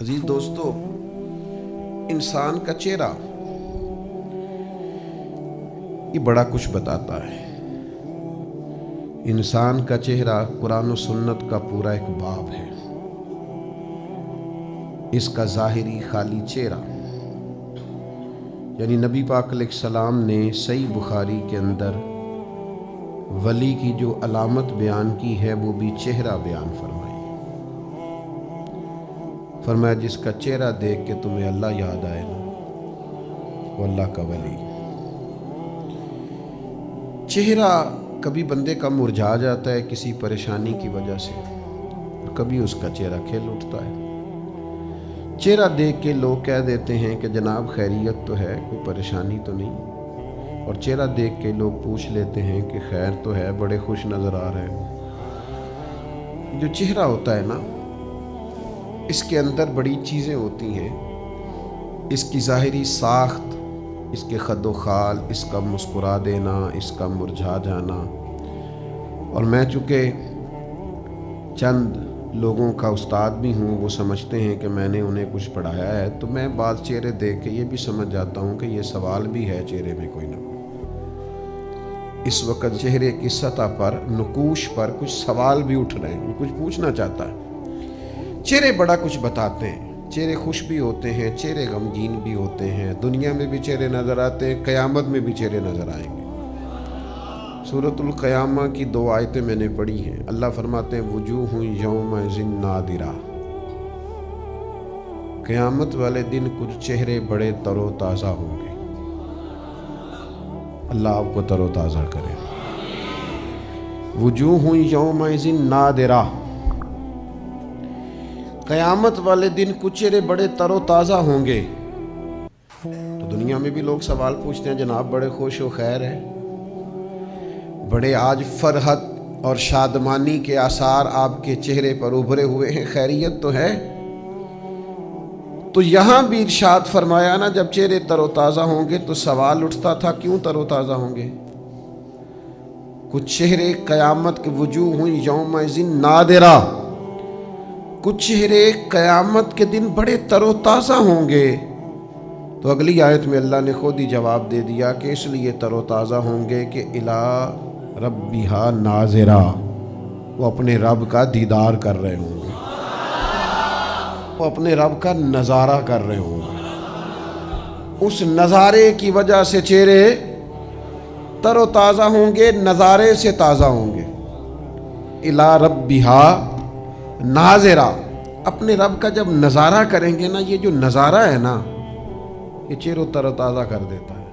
عزیز دوستو، انسان کا چہرہ یہ بڑا کچھ بتاتا ہے۔ انسان کا چہرہ قرآن و سنت کا پورا ایک باب ہے۔ اس کا ظاہری خالی چہرہ، یعنی نبی پاک علیہ السلام نے صحیح بخاری کے اندر ولی کی جو علامت بیان کی ہے وہ بھی چہرہ بیان فرمائی۔ فرمایا جس کا چہرہ دیکھ کے تمہیں اللہ یاد آئے نا، وہ اللہ کا ولی۔ چہرہ کبھی بندے کا مرجھا جاتا ہے کسی پریشانی کی وجہ سے، اور کبھی اس کا چہرہ کھل اٹھتا ہے۔ چہرہ دیکھ کے لوگ کہہ دیتے ہیں کہ جناب خیریت تو ہے، کوئی پریشانی تو نہیں، اور چہرہ دیکھ کے لوگ پوچھ لیتے ہیں کہ خیر تو ہے، بڑے خوش نظر آ رہے ہیں۔ جو چہرہ ہوتا ہے نا، اس کے اندر بڑی چیزیں ہوتی ہیں۔ اس کی ظاہری ساخت، اس کے خد و خال، اس کا مسکرا دینا، اس کا مرجھا جانا۔ اور میں چونکہ چند لوگوں کا استاد بھی ہوں، وہ سمجھتے ہیں کہ میں نے انہیں کچھ پڑھایا ہے، تو میں بعض چہرے دیکھ کے یہ بھی سمجھ جاتا ہوں کہ یہ سوال بھی ہے چہرے میں کوئی نہ کوئی۔ اس وقت چہرے کی سطح پر، نقوش پر کچھ سوال بھی اٹھ رہے ہیں، کچھ پوچھنا چاہتا ہے۔ چہرے بڑا کچھ بتاتے ہیں۔ چہرے خوش بھی ہوتے ہیں، چہرے غمگین بھی ہوتے ہیں۔ دنیا میں بھی چہرے نظر آتے ہیں، قیامت میں بھی چہرے نظر آئیں گے۔ سورۃ القیامہ کی 2 آیتیں میں نے پڑھی ہیں۔ اللہ فرماتے ہیں وجوہ یومئذ ناظرہ، قیامت والے دن کچھ چہرے بڑے تر و تازہ ہوں گے۔ اللہ آپ کو تر و تازہ کرے۔ وجوہ یومئذ ناظرہ، قیامت والے دن کچھ چہرے بڑے تر و تازہ ہوں گے۔ تو دنیا میں بھی لوگ سوال پوچھتے ہیں جناب بڑے خوش و خیر ہے، بڑے آج فرحت اور شادمانی کے آثار آپ کے چہرے پر ابھرے ہوئے ہیں، خیریت تو ہے؟ تو یہاں بھی ارشاد فرمایا نا، جب چہرے تر و تازہ ہوں گے تو سوال اٹھتا تھا کیوں تر و تازہ ہوں گے؟ کچھ چہرے قیامت کے وجوہ یومئذ ناظرہ، کچھ چہرے قیامت کے دن بڑے تر و تازہ ہوں گے۔ تو اگلی آیت میں اللہ نے خود ہی جواب دے دیا کہ اس لیے تر و تازہ ہوں گے کہ الی ربہا ناظرہ، وہ اپنے رب کا دیدار کر رہے ہوں گے، وہ اپنے رب کا نظارہ کر رہے ہوں گے۔ اس نظارے کی وجہ سے چہرے تر و تازہ ہوں گے، نظارے سے تازہ ہوں گے۔ الی ربہا ناظرہ، اپنے رب کا جب نظارہ کریں گے نا، یہ جو نظارہ ہے نا، یہ چہروں تر و تازہ کر دیتا ہے۔